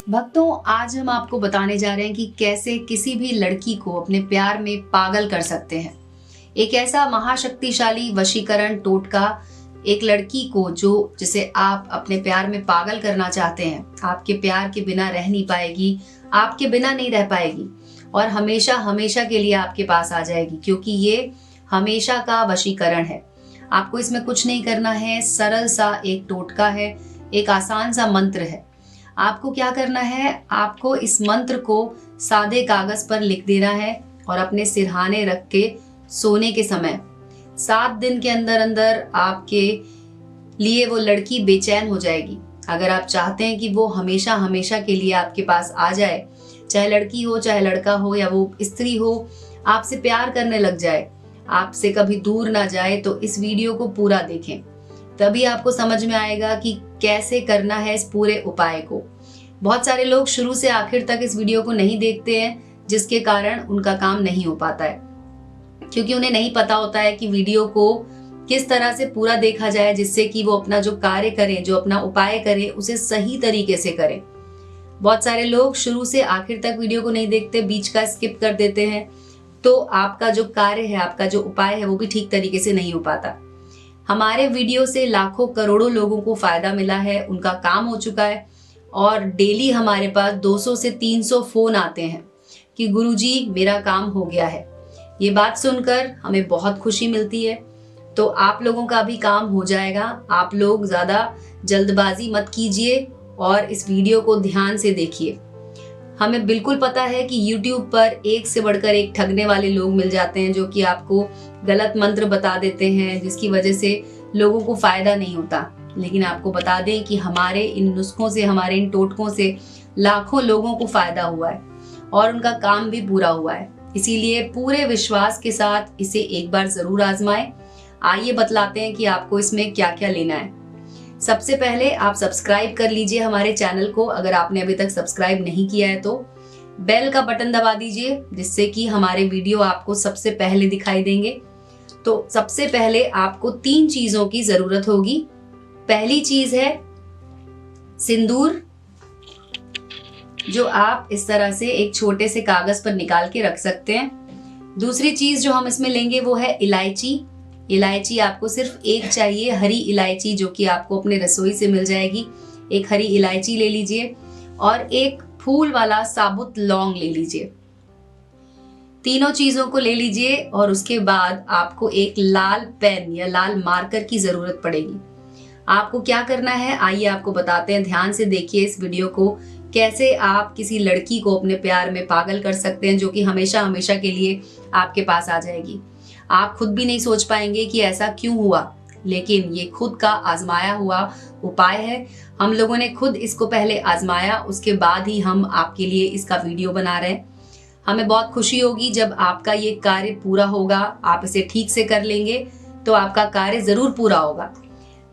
भक्तों, आज हम आपको बताने जा रहे हैं कि कैसे किसी भी लड़की को अपने प्यार में पागल कर सकते हैं। एक ऐसा महाशक्तिशाली वशीकरण टोटका एक लड़की को जिसे आप अपने प्यार में पागल करना चाहते हैं, आपके प्यार के बिना रह नहीं पाएगी, आपके बिना नहीं रह पाएगी और हमेशा हमेशा के लिए आपके पास आ जाएगी, क्योंकि ये हमेशा का वशीकरण है। आपको इसमें कुछ नहीं करना है, सरल सा एक टोटका है, एक आसान सा मंत्र है। आपको क्या करना है, आपको इस मंत्र को सादे कागज पर लिख देना है और अपने सिरहाने रख के सोने के समय 7 दिन के अंदर अंदर आपके लिए वो लड़की बेचैन हो जाएगी। अगर आप चाहते हैं कि वो हमेशा हमेशा के लिए आपके पास आ जाए, चाहे लड़की हो चाहे लड़का हो या वो स्त्री हो, आपसे प्यार करने लग जाए, आपसे कभी दूर ना जाए, तो इस वीडियो को पूरा देखें। तभी आपको समझ में आएगा कि कैसे करना है इस पूरे उपाय को। बहुत सारे लोग शुरू से आखिर तक इस वीडियो को नहीं देखते हैं, जिसके कारण उनका काम नहीं हो पाता है, क्योंकि उन्हें नहीं पता होता है कि वीडियो को किस तरह से पूरा देखा जाए, जिससे कि वो अपना जो कार्य करें, जो अपना उपाय करें, उसे सही तरीके से करें। बहुत सारे लोग शुरू से आखिर तक वीडियो को नहीं देखते, बीच का स्किप कर देते हैं, तो आपका जो कार्य है, आपका जो उपाय है, वो भी ठीक तरीके से नहीं हो पाता। हमारे वीडियो से लाखों करोड़ों लोगों को फायदा मिला है, उनका काम हो चुका है और डेली हमारे पास 200 से 300 फोन आते हैं कि गुरुजी मेरा काम हो गया है। ये बात सुनकर हमें बहुत खुशी मिलती है। तो आप लोगों का भी काम हो जाएगा। आप लोग ज्यादा जल्दबाजी मत कीजिए और इस वीडियो को ध्यान से देखिए। हमें बिल्कुल पता है कि YouTube पर एक से बढ़कर एक ठगने वाले लोग मिल जाते हैं, जो कि आपको गलत मंत्र बता देते हैं, जिसकी वजह से लोगों को फायदा नहीं होता। लेकिन आपको बता दें कि हमारे इन नुस्खों से, हमारे इन टोटकों से लाखों लोगों को फायदा हुआ है और उनका काम भी पूरा हुआ है। इसीलिए पूरे विश्वास के साथ इसे एक बार जरूर आजमाएं। आइए बतलाते हैं कि आपको इसमें क्या क्या लेना है। सबसे पहले आप सब्सक्राइब कर लीजिए हमारे चैनल को। अगर आपने अभी तक सब्सक्राइब नहीं किया है तो बेल का बटन दबा दीजिए, जिससे कि हमारे वीडियो आपको सबसे पहले दिखाई देंगे। तो सबसे पहले आपको 3 चीजों की जरूरत होगी। पहली चीज है सिंदूर, जो आप इस तरह से एक छोटे से कागज पर निकाल के रख सकते हैं। दूसरी चीज जो हम इसमें लेंगे वो है इलायची। इलायची आपको सिर्फ एक चाहिए, हरी इलायची, जो कि आपको अपने रसोई से मिल जाएगी। एक हरी इलायची ले लीजिए और एक फूल वाला साबुत लौंग ले लीजिए। तीनों चीजों को ले लीजिए और उसके बाद आपको एक लाल पेन या लाल मार्कर की जरूरत पड़ेगी। आपको क्या करना है, आइए आपको बताते हैं। ध्यान से देखिए इस वीडियो को, कैसे आप किसी लड़की को अपने प्यार में पागल कर सकते हैं, जो कि हमेशा हमेशा के लिए आपके पास आ जाएगी। आप खुद भी नहीं सोच पाएंगे कि ऐसा क्यों हुआ, लेकिन ये खुद का आजमाया हुआ उपाय है। हम लोगों ने खुद इसको पहले आजमाया, उसके बाद ही हम आपके लिए इसका वीडियो बना रहे हैं। हमें बहुत खुशी होगी जब आपका ये कार्य पूरा होगा। आप इसे ठीक से कर लेंगे तो आपका कार्य जरूर पूरा होगा।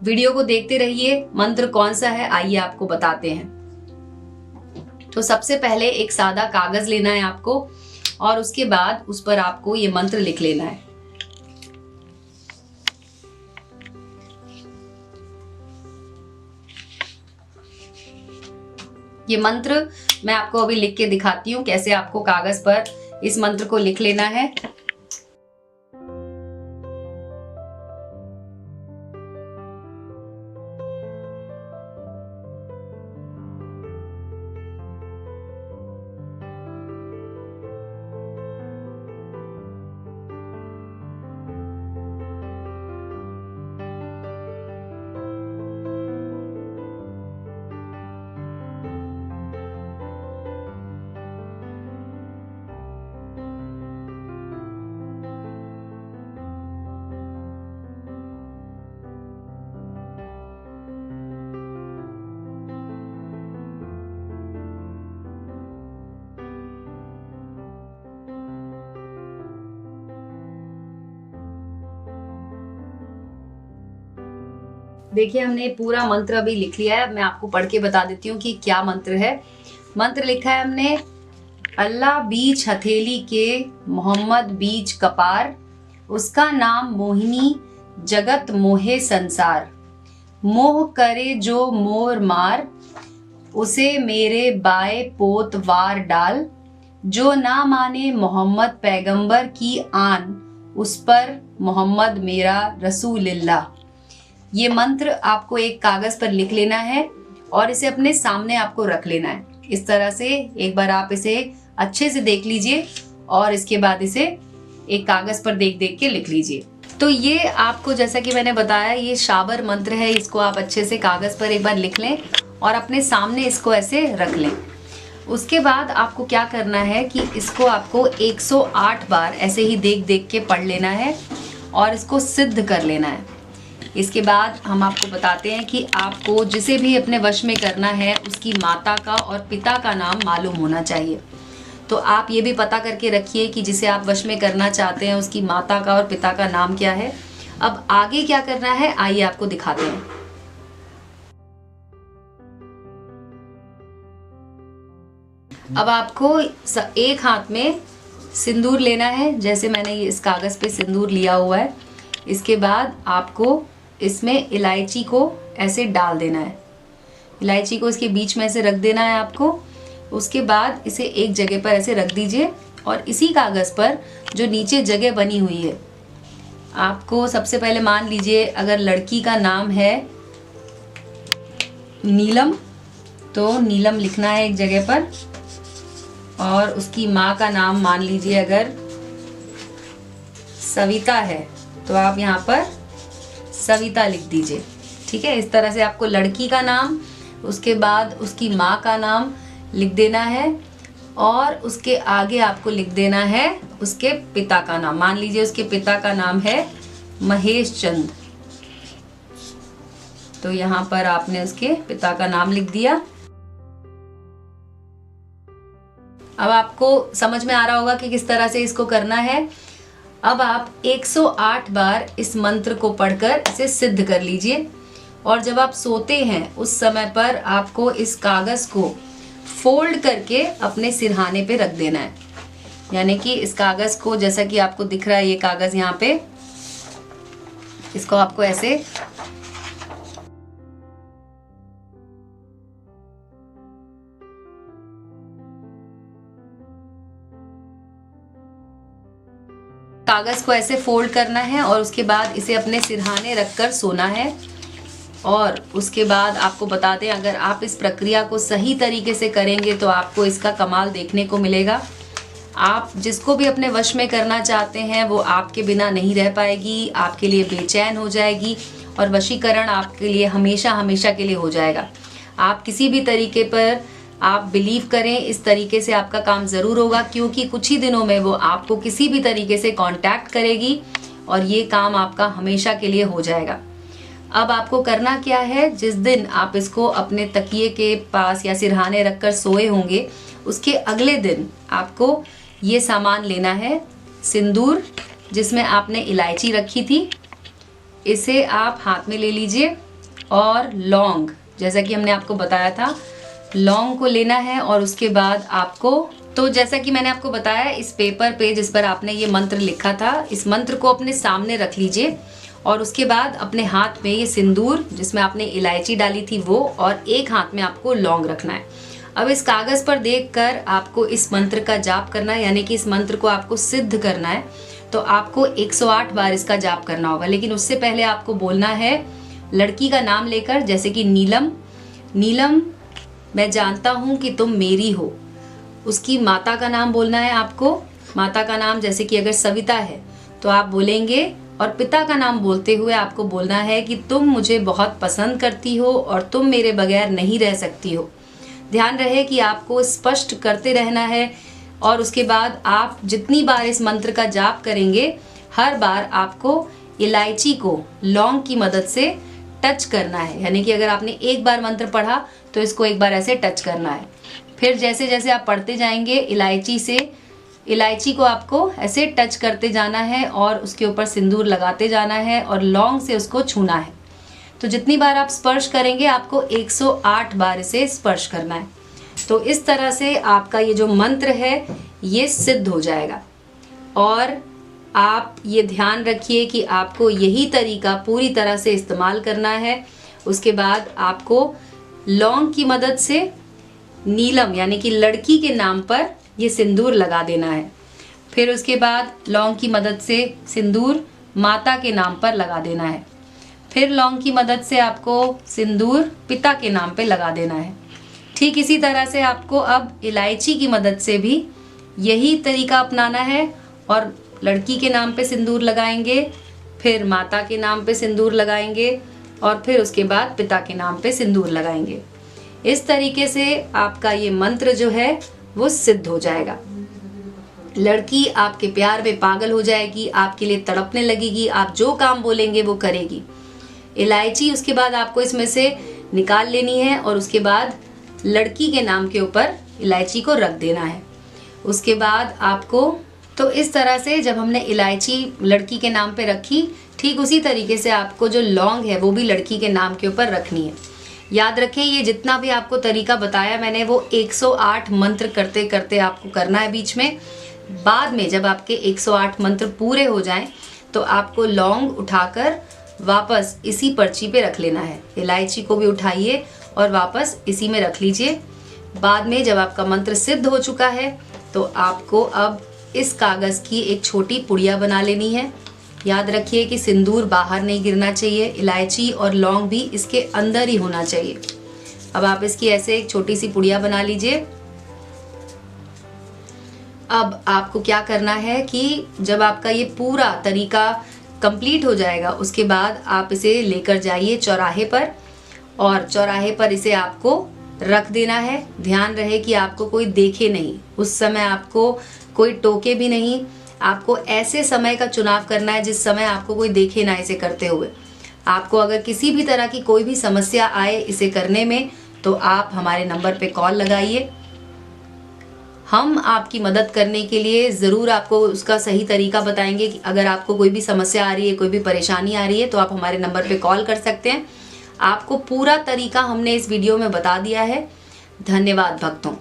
वीडियो को देखते रहिए। मंत्र कौन सा है आइए आपको बताते हैं। तो सबसे पहले एक सादा कागज लेना है आपको और उसके बाद उस पर आपको ये मंत्र लिख लेना है। ये मंत्र मैं आपको अभी लिख के दिखाती हूँ, कैसे आपको कागज पर इस मंत्र को लिख लेना है। देखिए हमने पूरा मंत्र अभी लिख लिया है। मैं आपको पढ़ के बता देती हूँ कि क्या मंत्र है। मंत्र लिखा है हमने, अल्लाह बीच हथेली के मोहम्मद बीच कपार, उसका नाम मोहिनी जगत मोहे संसार, मोह करे जो मोर मार, उसे मेरे बाए पोत वार डाल, जो ना माने मोहम्मद पैगंबर की आन, उस पर मोहम्मद मेरा रसूलिल्लाह। ये मंत्र आपको एक कागज पर लिख लेना है और इसे अपने सामने आपको रख लेना है। इस तरह से एक बार आप इसे अच्छे से देख लीजिए और इसके बाद इसे एक कागज पर देख देख के लिख लीजिए। तो ये आपको, जैसा कि मैंने बताया, ये शाबर मंत्र है। इसको आप अच्छे से कागज पर एक बार लिख लें और अपने सामने इसको ऐसे रख लें। उसके बाद आपको क्या करना है कि इसको आपको 108 बार ऐसे ही देख देख के पढ़ लेना है और इसको सिद्ध कर लेना है। इसके बाद हम आपको बताते हैं कि आपको जिसे भी अपने वश में करना है उसकी माता का और पिता का नाम मालूम होना चाहिए। तो आप ये भी पता करके रखिए कि जिसे आप वश में करना चाहते हैं उसकी माता का और पिता का नाम क्या है। अब आगे क्या करना है आइए आपको दिखाते हैं। अब आपको एक हाथ में सिंदूर लेना है, जैसे मैंने ये इस कागज पे सिंदूर लिया हुआ है। इसके बाद आपको इसमें इलायची को ऐसे डाल देना है। इलायची को इसके बीच में ऐसे रख देना है आपको। उसके बाद इसे एक जगह पर ऐसे रख दीजिए और इसी कागज़ पर जो नीचे जगह बनी हुई है, आपको सबसे पहले मान लीजिए अगर लड़की का नाम है नीलम, तो नीलम लिखना है एक जगह पर। और उसकी माँ का नाम मान लीजिए अगर सविता है तो आप यहाँ पर सविता लिख दीजिए। ठीक है, इस तरह से आपको लड़की का नाम, उसके बाद उसकी माँ का नाम लिख देना है और उसके आगे आपको लिख देना है उसके पिता का नाम। मान लीजिए उसके पिता का नाम है महेश चंद, तो यहाँ पर आपने उसके पिता का नाम लिख दिया। अब आपको समझ में आ रहा होगा कि किस तरह से इसको करना है। अब आप 108 बार इस मंत्र को पढ़कर इसे सिद्ध कर लीजिए और जब आप सोते हैं उस समय पर आपको इस कागज को फोल्ड करके अपने सिरहाने पे रख देना है। यानी कि इस कागज को, जैसा कि आपको दिख रहा है ये कागज यहाँ पे, इसको आपको ऐसे कागज को ऐसे फोल्ड करना है और उसके बाद इसे अपने सिरहाने रखकर सोना है। और उसके बाद आपको बताते हैं, अगर आप इस प्रक्रिया को सही तरीके से करेंगे तो आपको इसका कमाल देखने को मिलेगा। आप जिसको भी अपने वश में करना चाहते हैं वो आपके बिना नहीं रह पाएगी, आपके लिए बेचैन हो जाएगी और वशीकरण आपके लिए हमेशा हमेशा के लिए हो जाएगा। आप किसी भी तरीके पर आप बिलीव करें, इस तरीके से आपका काम ज़रूर होगा, क्योंकि कुछ ही दिनों में वो आपको किसी भी तरीके से कांटेक्ट करेगी और ये काम आपका हमेशा के लिए हो जाएगा। अब आपको करना क्या है, जिस दिन आप इसको अपने तकिए के पास या सिरहाने रखकर सोए होंगे उसके अगले दिन आपको ये सामान लेना है। सिंदूर जिसमें आपने इलायची रखी थी, इसे आप हाथ में ले लीजिए और लौंग, जैसा कि हमने आपको बताया था, लौंग को लेना है। और उसके बाद आपको, तो जैसा कि मैंने आपको बताया, इस पेपर पे जिस पर आपने ये मंत्र लिखा था, इस मंत्र को अपने सामने रख लीजिए और उसके बाद अपने हाथ में ये सिंदूर जिसमें आपने इलायची डाली थी वो, और एक हाथ में आपको लौंग रखना है। अब इस कागज़ पर देखकर आपको इस मंत्र का जाप करना है, यानी कि इस मंत्र को आपको सिद्ध करना है। तो आपको 108 बार इसका जाप करना होगा, लेकिन उससे पहले आपको बोलना है लड़की का नाम लेकर, जैसे कि नीलम। नीलम, मैं जानता हूँ कि तुम मेरी हो। उसकी माता का नाम बोलना है आपको। माता का नाम जैसे कि अगर सविता है तो आप बोलेंगे, और पिता का नाम बोलते हुए आपको बोलना है कि तुम मुझे बहुत पसंद करती हो और तुम मेरे बगैर नहीं रह सकती हो। ध्यान रहे कि आपको स्पष्ट करते रहना है। और उसके बाद आप जितनी बार इस मंत्र का जाप करेंगे, हर बार आपको इलायची को लौंग की मदद से टच करना है। यानी कि अगर आपने एक बार मंत्र पढ़ा तो इसको एक बार ऐसे टच करना है। फिर जैसे जैसे आप पढ़ते जाएंगे, इलायची को आपको ऐसे टच करते जाना है और उसके ऊपर सिंदूर लगाते जाना है और लौंग से उसको छूना है। तो जितनी बार आप स्पर्श करेंगे आपको 108 बार इसे स्पर्श करना है। तो इस तरह से आपका ये जो मंत्र है ये सिद्ध हो जाएगा। और आप ये ध्यान रखिए कि आपको यही तरीका पूरी तरह से इस्तेमाल करना है। उसके बाद आपको लौंग की मदद से नीलम यानी कि लड़की के नाम पर ये सिंदूर लगा देना है। फिर उसके बाद लौंग की मदद से सिंदूर माता के नाम पर लगा देना है। फिर लौंग की मदद से आपको सिंदूर पिता के नाम पे लगा देना है। ठीक इसी तरह से आपको अब इलायची की मदद से भी यही तरीका अपनाना है और लड़की के नाम पे सिंदूर लगाएंगे, फिर माता के नाम पे सिंदूर लगाएंगे और फिर उसके बाद पिता के नाम पे सिंदूर लगाएंगे। इस तरीके से आपका ये मंत्र जो है वो सिद्ध हो जाएगा। लड़की आपके प्यार में पागल हो जाएगी, आपके लिए तड़पने लगेगी, आप जो काम बोलेंगे वो करेगी। इलायची उसके बाद आपको इसमें से निकाल लेनी है और उसके बाद लड़की के नाम के ऊपर इलायची को रख देना है। उसके बाद आपको तो इस तरह से जब हमने इलायची लड़की के नाम पे रखी, ठीक उसी तरीके से आपको जो लौंग है वो भी लड़की के नाम के ऊपर रखनी है। याद रखें, ये जितना भी आपको तरीका बताया मैंने वो 108 मंत्र करते करते आपको करना है बीच में। बाद में जब आपके 108 मंत्र पूरे हो जाएं तो आपको लौंग उठाकर वापस इसी पर्ची पे रख लेना है। इलायची को भी उठाइए और वापस इसी में रख लीजिए। बाद में जब आपका मंत्र सिद्ध हो चुका है तो आपको अब इस कागज़ की एक छोटी पुड़िया बना लेनी है। याद रखिए कि सिंदूर बाहर नहीं गिरना चाहिए, इलायची और लौंग भी इसके अंदर ही होना चाहिए। अब आप इसकी ऐसे एक छोटी सी पुड़िया बना लीजिए। अब आपको क्या करना है कि जब आपका ये पूरा तरीका कंप्लीट हो जाएगा उसके बाद आप इसे लेकर जाइए चौराहे पर और चौराहे पर इसे आपको रख देना है। ध्यान रहे कि आपको कोई देखे नहीं, उस समय आपको कोई टोके भी नहीं। आपको ऐसे समय का चुनाव करना है जिस समय आपको कोई देखे ना इसे करते हुए। आपको अगर किसी भी तरह की कोई भी समस्या आए इसे करने में तो आप हमारे नंबर पे कॉल लगाइए। हम आपकी मदद करने के लिए ज़रूर आपको उसका सही तरीका बताएंगे कि अगर आपको कोई भी समस्या आ रही है, कोई भी परेशानी आ रही है तो आप हमारे नंबर पे कॉल कर सकते हैं। आपको पूरा तरीका हमने इस वीडियो में बता दिया है। धन्यवाद भक्तों।